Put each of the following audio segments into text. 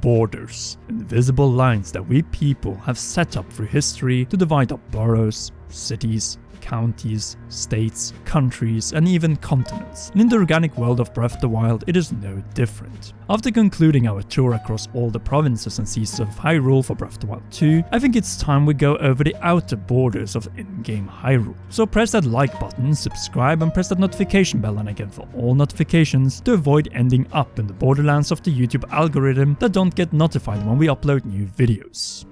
Borders, invisible lines that we people have set up through history to divide up boroughs, cities, counties, states, countries, and even continents. And in the organic world of Breath of the Wild, it is no different. After concluding our tour across all the provinces and seasons of Hyrule for Breath of the Wild 2, I think it's time we go over the outer borders of in-game Hyrule. So press that like button, subscribe, and press that notification bell and again for all notifications to avoid ending up in the borderlands of the YouTube algorithm that don't get notified when we upload new videos.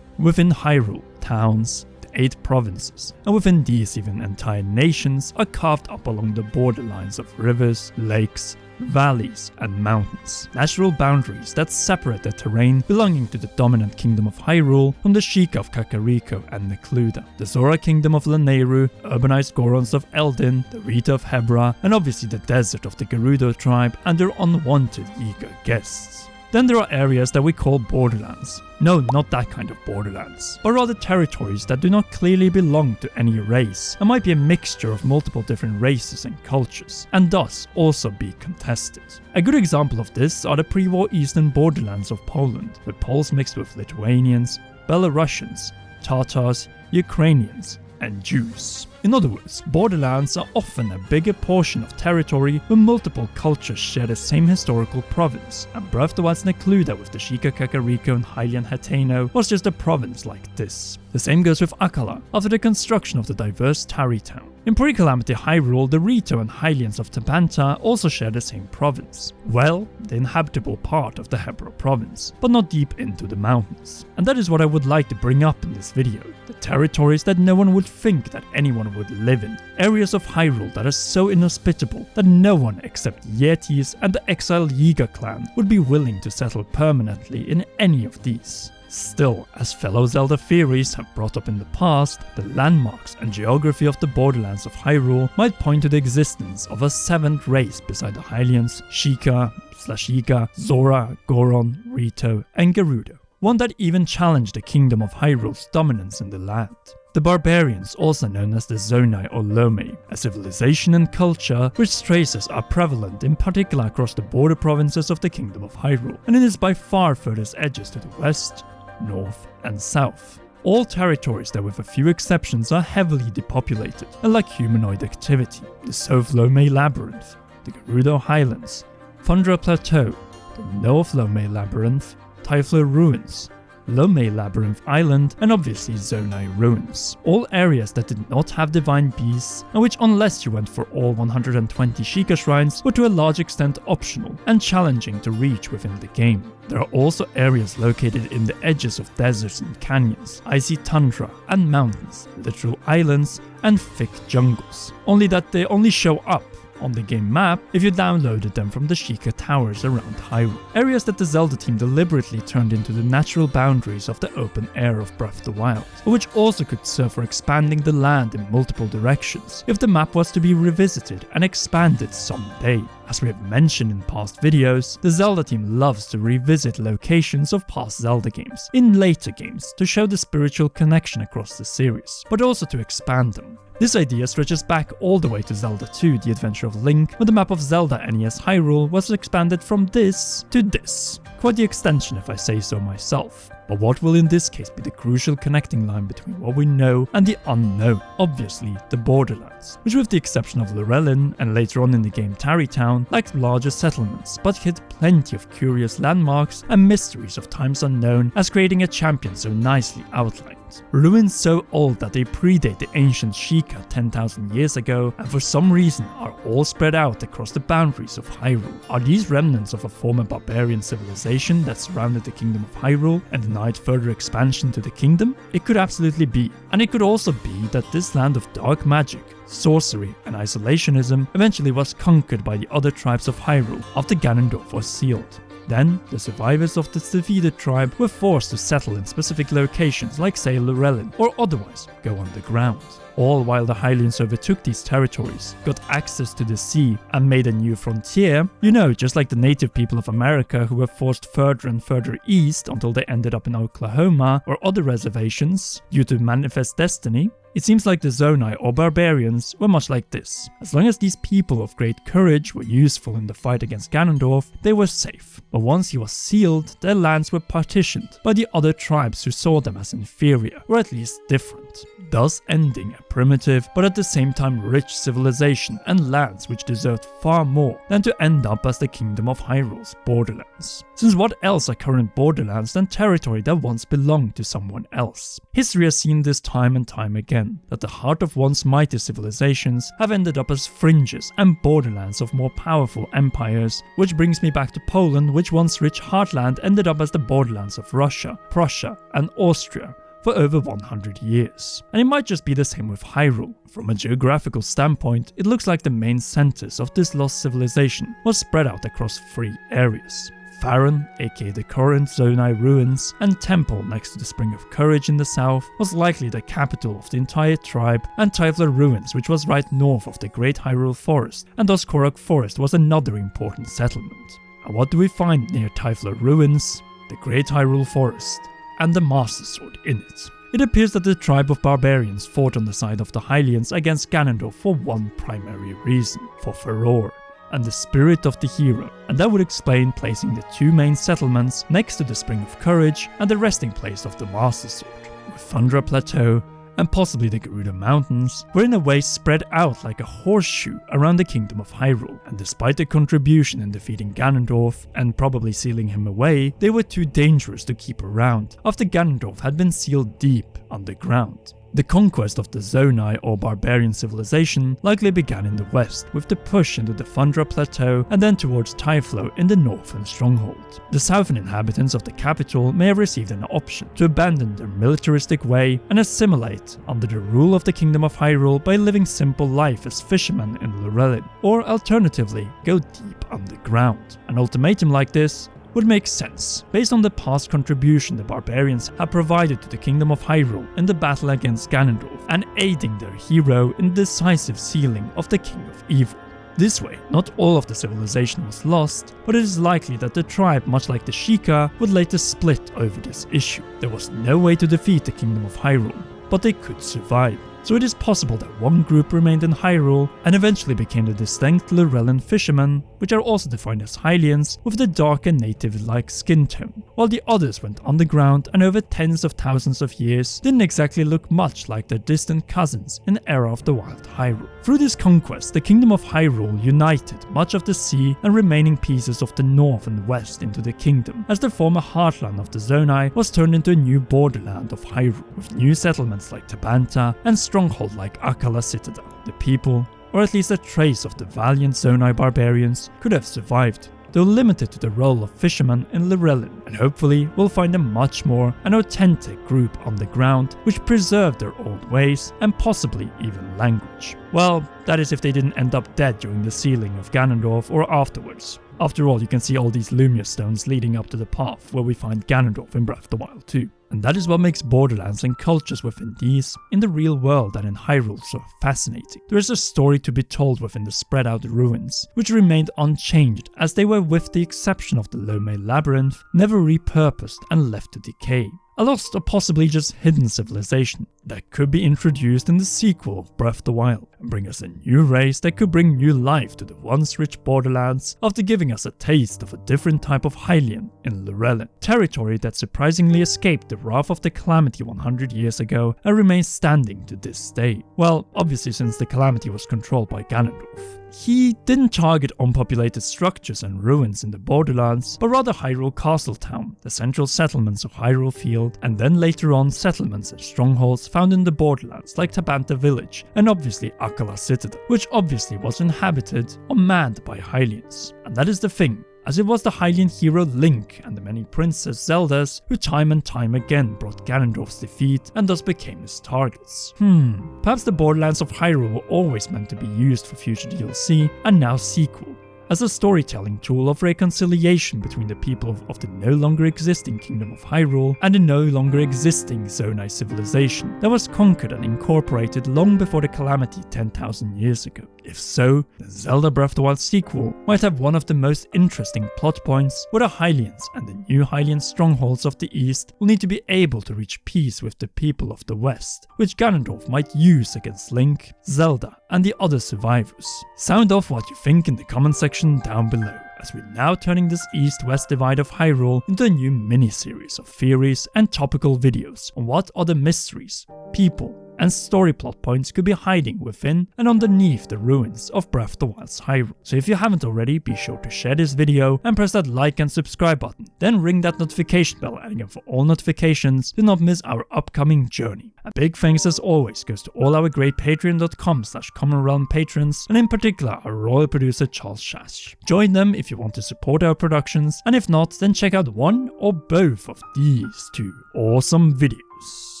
Within Hyrule, towns, the 8 provinces, and within these even entire nations are carved up along the borderlines of rivers, lakes, valleys, and mountains. Natural boundaries that separate the terrain belonging to the dominant kingdom of Hyrule from the Sheikah of Kakariko and Necluda, the Zora kingdom of Lanayru, urbanized Gorons of Eldin, the Rita of Hebra, and obviously the desert of the Gerudo tribe and their unwanted eager guests. Then there are areas that we call borderlands. No, not that kind of borderlands, but rather territories that do not clearly belong to any race and might be a mixture of multiple different races and cultures, and thus also be contested. A good example of this are the pre-war eastern borderlands of Poland, with Poles mixed with Lithuanians, Belarusians, Tatars, Ukrainians, and Jews. In other words, borderlands are often a bigger portion of territory where multiple cultures share the same historical province, and Breath of the Wild's Necluda with the Sheikah Kakariko and Hylian Hateno was just a province like this. The same goes with Akkala, after the construction of the diverse Tarry town. In pre-Calamity Hyrule, the Rito and Hylians of Tabanta also share the same province. Well, the inhabitable part of the Hebra province, but not deep into the mountains. And that is what I would like to bring up in this video. The territories that no one would think that anyone would live in. Areas of Hyrule that are so inhospitable that no one except Yetis and the exiled Yiga clan would be willing to settle permanently in any of these. Still, as fellow Zelda theories have brought up in the past, the landmarks and geography of the borderlands of Hyrule might point to the existence of a 7th race beside the Hylians, Sheikah/Yiga, Zora, Goron, Rito, and Gerudo. One that even challenged the kingdom of Hyrule's dominance in the land. The barbarians, also known as the Zonai or Lome, a civilization and culture which traces are prevalent in particular across the border provinces of the kingdom of Hyrule, and it is by far furthest edges to the west, north, and south. All territories that with a few exceptions are heavily depopulated and lack humanoid activity. The South Lome Labyrinth, the Gerudo Highlands, Thundra Plateau, the North Lome Labyrinth, Typhlo Ruins, Lome Labyrinth Island, and obviously Zonai Ruins. All areas that did not have divine beasts, and which unless you went for all 120 Sheikah shrines were to a large extent optional and challenging to reach within the game. There are also areas located in the edges of deserts and canyons, icy tundra and mountains, literal islands, and thick jungles. Only that they only show up on the game map if you downloaded them from the Sheikah towers around Hyrule. Areas that the Zelda team deliberately turned into the natural boundaries of the open air of Breath of the Wild, but which also could serve for expanding the land in multiple directions if the map was to be revisited and expanded someday. As we have mentioned in past videos, the Zelda team loves to revisit locations of past Zelda games in later games to show the spiritual connection across the series, but also to expand them. This idea stretches back all the way to Zelda 2, The Adventure of Link, when the map of Zelda NES Hyrule was expanded from this to this. Quite the extension if I say so myself. But what will in this case be the crucial connecting line between what we know and the unknown? Obviously, the borderlands, which with the exception of Lorelin and later on in the game Tarry Town, lacked larger settlements, but hid plenty of curious landmarks and mysteries of times unknown, as creating a champion so nicely outlined. Ruins so old that they predate the ancient Sheikah 10,000 years ago, and for some reason are all spread out across the boundaries of Hyrule. Are these remnants of a former barbarian civilization that surrounded the kingdom of Hyrule and denied further expansion to the kingdom? It could absolutely be. And it could also be that this land of dark magic, sorcery, and isolationism eventually was conquered by the other tribes of Hyrule after Ganondorf was sealed. Then, the survivors of this defeated tribe were forced to settle in specific locations like say Lorelin, or otherwise go underground. All while the Hylians overtook these territories, got access to the sea, and made a new frontier, just like the native people of America who were forced further and further east until they ended up in Oklahoma or other reservations due to manifest destiny. It seems like the Zonai or barbarians were much like this. As long as these people of great courage were useful in the fight against Ganondorf, they were safe. But once he was sealed, their lands were partitioned by the other tribes who saw them as inferior, or at least different, thus ending a primitive but at the same time rich civilization and lands which deserved far more than to end up as the Kingdom of Hyrule's borderlands. Since what else are current borderlands than territory that once belonged to someone else? History has seen this time and time again, that the heart of once mighty civilizations have ended up as fringes and borderlands of more powerful empires, which brings me back to Poland, which once rich heartland ended up as the borderlands of Russia, Prussia and Austria for over 100 years. And it might just be the same with Hyrule. From a geographical standpoint, it looks like the main centers of this lost civilization was spread out across 3 areas. Faron, aka the current Zonai ruins, and Temple next to the Spring of Courage in the south was likely the capital of the entire tribe, and Typhler ruins, which was right north of the Great Hyrule Forest, and thus Korok Forest was another important settlement. And what do we find near Typhler ruins? The Great Hyrule Forest, and the Master Sword in it. It appears that the tribe of barbarians fought on the side of the Hylians against Ganondorf for one primary reason, for furore and the spirit of the hero, and that would explain placing the 2 main settlements next to the Spring of Courage and the resting place of the Master Sword, with Thundra Plateau and possibly the Gerudo Mountains were in a way spread out like a horseshoe around the Kingdom of Hyrule, and despite their contribution in defeating Ganondorf and probably sealing him away, they were too dangerous to keep around after Ganondorf had been sealed deep underground. The conquest of the Zonai or barbarian civilization likely began in the west, with the push into the Thundra Plateau and then towards Typhlo in the northern stronghold. The southern inhabitants of the capital may have received an option to abandon their militaristic way and assimilate under the rule of the Kingdom of Hyrule by living simple life as fishermen in Lorelin, or alternatively go deep underground. An ultimatum like this would make sense, based on the past contribution the barbarians have provided to the Kingdom of Hyrule in the battle against Ganondorf and aiding their hero in the decisive sealing of the King of Evil. This way, not all of the civilization was lost, but it is likely that the tribe, much like the Sheikah, would later split over this issue. There was no way to defeat the Kingdom of Hyrule, but they could survive. So it is possible that one group remained in Hyrule and eventually became the distinct Lorelin fishermen, which are also defined as Hylians with the dark and native-like skin tone, while the others went underground and over tens of thousands of years didn't exactly look much like their distant cousins in the era of the Wild Hyrule. Through this conquest, the Kingdom of Hyrule united much of the sea and remaining pieces of the north and west into the kingdom, as the former heartland of the Zonai was turned into a new borderland of Hyrule, with new settlements like Tabanta and stronghold like Akala Citadel. The people, or at least a trace of the valiant Zonai barbarians, could have survived, though limited to the role of fishermen in Lorelin, and hopefully we'll find a much more an authentic group on the ground which preserved their old ways and possibly even language. Well, that is if they didn't end up dead during the sealing of Ganondorf or afterwards. After all, you can see all these Lumia stones leading up to the path where we find Ganondorf in Breath of the Wild too. And that is what makes Borderlands and cultures within these, in the real world and in Hyrule, so fascinating. There is a story to be told within the spread out ruins, which remained unchanged as they were, with the exception of the Lomé Labyrinth, never repurposed and left to decay. A lost or possibly just hidden civilization that could be introduced in the sequel of Breath of the Wild and bring us a new race that could bring new life to the once rich Borderlands after giving us a taste of a different type of Hylian in Lorelin, territory that surprisingly escaped the wrath of the Calamity 100 years ago and remains standing to this day. Well, obviously since the Calamity was controlled by Ganondorf. He didn't target unpopulated structures and ruins in the Borderlands, but rather Hyrule Castletown, the central settlements of Hyrule Field, and then later on settlements and strongholds found in the Borderlands like Tabanta Village and obviously Akala Citadel, which obviously was inhabited or manned by Hylians. And that is the thing, as it was the Hylian hero Link and the many Princess Zeldas who time and time again brought Ganondorf's defeat and thus became his targets. Perhaps the Borderlands of Hyrule were always meant to be used for future DLC and now sequel, as a storytelling tool of reconciliation between the people of the no longer existing Kingdom of Hyrule and the no longer existing Zonai civilization that was conquered and incorporated long before the Calamity 10,000 years ago. If so, the Zelda Breath of the Wild sequel might have one of the most interesting plot points where the Hylians and the new Hylian strongholds of the East will need to be able to reach peace with the people of the West, which Ganondorf might use against Link, Zelda, and the other survivors. Sound off what you think in the comment section down below, as we're now turning this east-west divide of Hyrule into a new mini-series of theories and topical videos on what other mysteries, people, and story plot points could be hiding within and underneath the ruins of Breath of the Wild's Hyrule. So if you haven't already, be sure to share this video and press that like and subscribe button. Then ring that notification bell adding for all notifications to not miss our upcoming journey. A big thanks as always goes to all our great patreon.com/commonrealm patrons, and in particular our royal producer Charles Shash. Join them if you want to support our productions, and if not, then check out one or both of these two awesome videos.